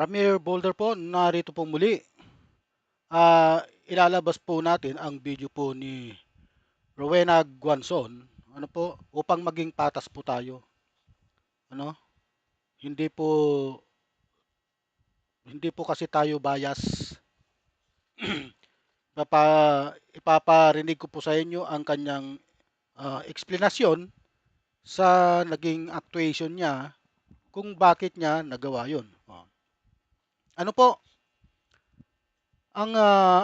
Ramir Boulder po, narito po muli. Ilalabas po natin ang video po ni Rowena Guanzon, ano po, upang maging patas po tayo. Ano? Hindi po hindi po kasi tayo bias. Ipaparinig ko po sa inyo ang kanyang eksplanasyon sa naging actuation niya kung bakit niya nagawa 'yon. Ano po? Ang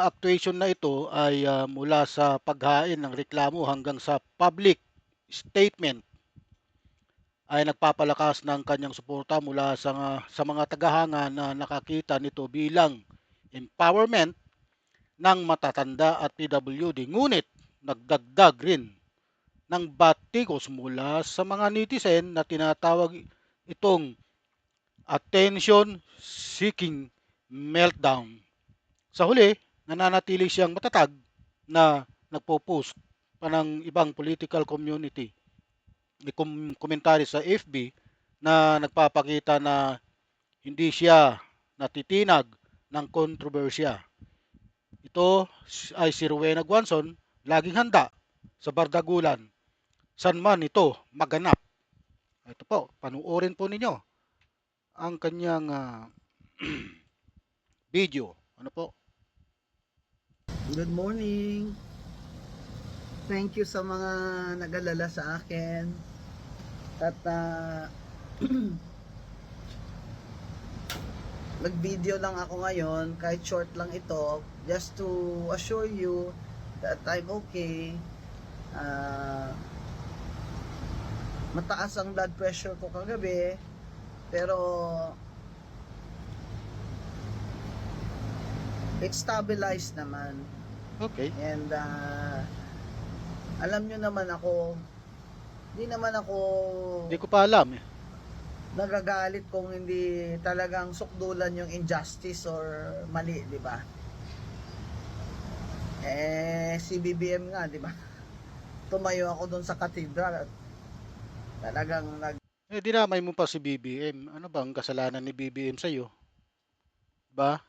actuation na ito ay mula sa paghain ng reklamo hanggang sa public statement ay nagpapalakas ng kanyang suporta mula sa mga tagahanga na nakakita nito bilang empowerment ng matatanda at PWD. Ngunit nagdagdag rin ng batikos mula sa mga netizen na tinatawag itong attention-seeking meltdown. Sa huli, nananatili siyang matatag na nagpo-post pa ng ibang political community komentary sa FB na nagpapakita na hindi siya natitinag ng kontrobersya. Ito ay si Rowena Guanzon, laging handa sa bardagulan. San man ito maganap. Ito po, panuorin po ninyo ang kanyang video. Ano po? Good morning. Thank you sa mga nag-alala sa akin. At nag-video lang ako ngayon, kahit short lang ito, just to assure you that I'm okay. Mataas ang blood pressure ko kagabi, pero it's stabilized naman. Okay. And alam nyo naman ako, hindi naman ako Hindi ko pa alam eh. nagagalit kung hindi talagang sukdulan yung injustice or mali, di ba? Si BBM nga, di ba? Tumayo ako doon sa katedral at talagang Dinamay mo pa si BBM. Ano bang kasalanan ni BBM sa iyo? Ba?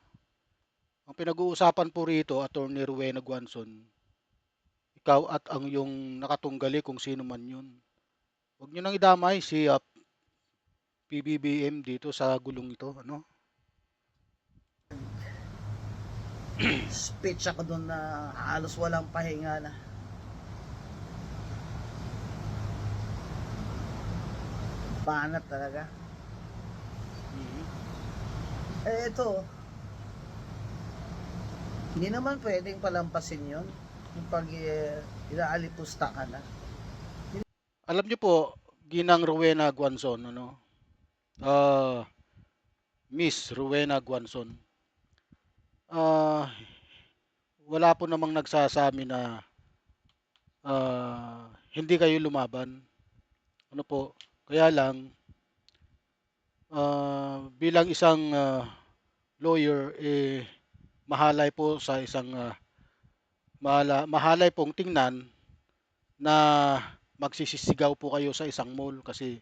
Ang pinag-uusapan po rito, Attorney Rowena Guanzon, ikaw at ang yung nakatunggali kung sino man yun. Huwag nyo nang idamay si PBBM dito sa gulong ito. Ano? speech ako doon na halos walang pahinga na. Banat talaga. Ito, hindi naman pwedeng palampasin yon yung pag inaalipusta ka na. Alam nyo po, Ginang Rowena Guanzon, ano? Miss Rowena Guanzon. Wala po namang nagsasabi na hindi kayo lumaban. Ano po? Kaya lang, bilang isang lawyer, mahalay po sa isang mahalay pong tingnan na magsisisigaw po kayo sa isang mall kasi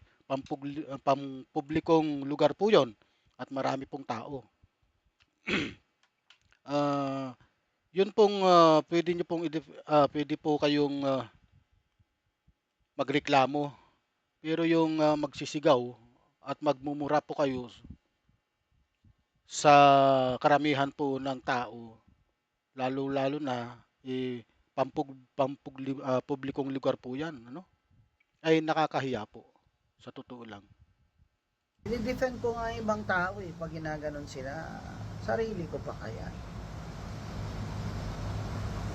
pampublikong lugar po yon at marami pong tao. Yun pong pwede po kayong magreklamo. Pero yung magsisigaw at magmumura po kayo sa karamihan po ng tao, lalo-lalo na publikong lugar po 'yan, ano? Ay nakakahiya po sa totoo lang. Dinidefend ko nga yung ibang tao pag ginaganon sila, sarili ko pa kaya.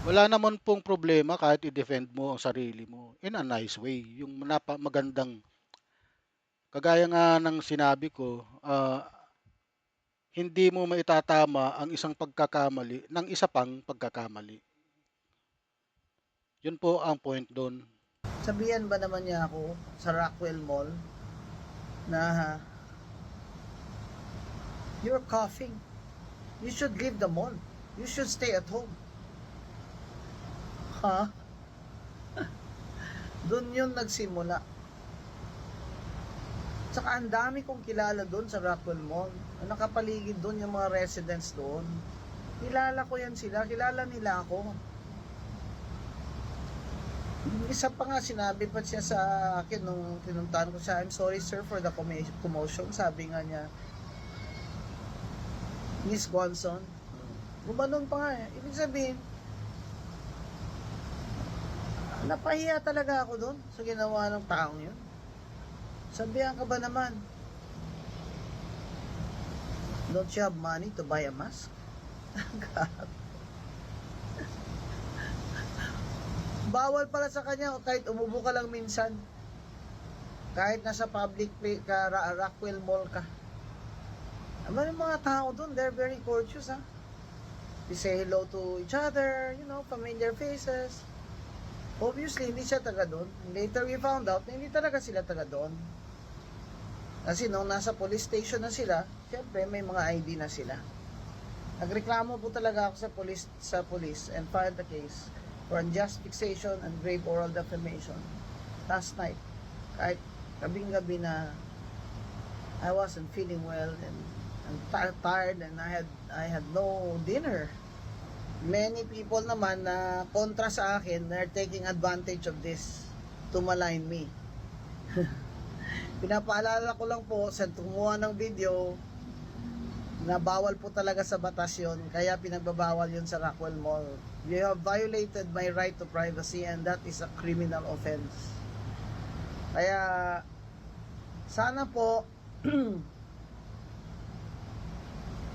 Wala naman pong problema kahit i-defend mo ang sarili mo in a nice way, yung magandang kagaya nga ng sinabi ko, hindi mo maitatama ang isang pagkakamali ng isa pang pagkakamali. Yun po ang point doon. Sabihan ba naman niya ako sa Rockwell Mall na you're coughing, you should leave the mall, you should stay at home. Ha? Doon yun nagsimula. Tsaka ang dami kong kilala doon sa Rockwell Mall. Nakapaligid doon yung mga residents doon. Kilala ko yan sila, kilala nila ako. Yung isa pa nga, sinabi pa siya sa akin nung pinuntahan ko siya, I'm sorry sir for the commotion. Sabi nga niya, Miss Gonson. Gumanon pa nga eh. Ibig sabihin, napahiya talaga ako doon sa ginawa ng taong yun. Sabihan ka ba naman? Don't you have money to buy a mask? Bawal pala sa kanya kahit umubo ka lang minsan. Kahit nasa public place ka, Rockwell Mall ka. Ano yung mga tao doon? They're very courteous, ha? They say hello to each other, you know, familiar faces. Obviously, hindi siya taga doon. Later we found out na hindi talaga sila taga doon. Kasi nung nasa police station na sila, syempre may mga ID na sila. Nagreklamo po talaga ako sa police and filed the case for unjust fixation and grave oral defamation last night. Kahit gabing-gabi na I wasn't feeling well and I'm tired and I had no dinner. Many people naman na kontra sa akin, they're taking advantage of this to malign me. Pinapaalala ko lang po sa tumuha ng video na bawal po talaga sa batas yun, kaya pinagbabawal yun sa Rockwell Mall. You have violated my right to privacy and that is a criminal offense. Kaya sana po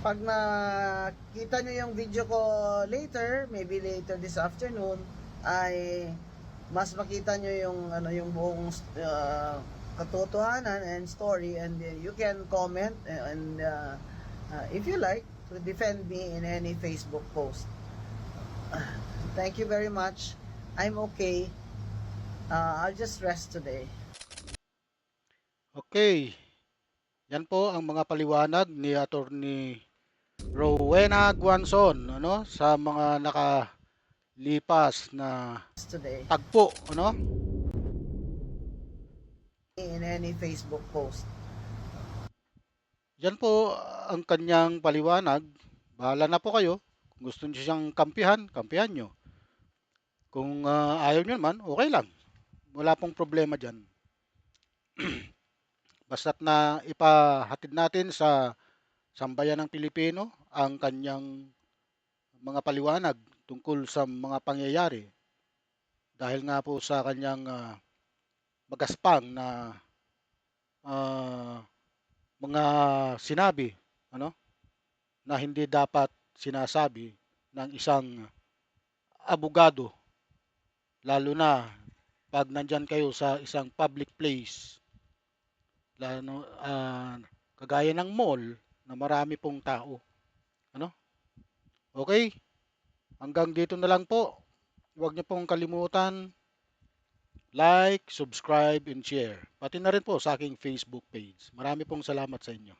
pag nakita nyo yung video ko later, maybe later this afternoon, ay mas makita nyo yung yung buong katotohanan and story, and you can comment and if you like to defend me in any Facebook post. Thank you very much. I'm okay. I'll just rest today. Okay. Yan po ang mga paliwanag ni Attorney Rowena Guanzon, ano, sa mga nakalipas na Today tagpo, ano? in any Facebook post. Yan po ang kanyang paliwanag. Bahala na po kayo. Kung gusto niyo siyang kampihan, kampihan nyo. Kung ayaw nyo naman, okay lang. Wala pong problema dyan. Basta't na ipahatid natin sa sambayan ng Pilipino ang kanyang mga paliwanag tungkol sa mga pangyayari. Dahil nga po sa kanyang magaspang na mga sinabi, ano, na hindi dapat sinasabi ng isang abogado, lalo na pag nandyan kayo sa isang public place, lalo, kagaya ng mall na marami pong tao. Ano? Okay? Hanggang dito na lang po. Huwag niyo pong kalimutan like, subscribe, and share. Pati na rin po sa aking Facebook page. Marami pong salamat sa inyo.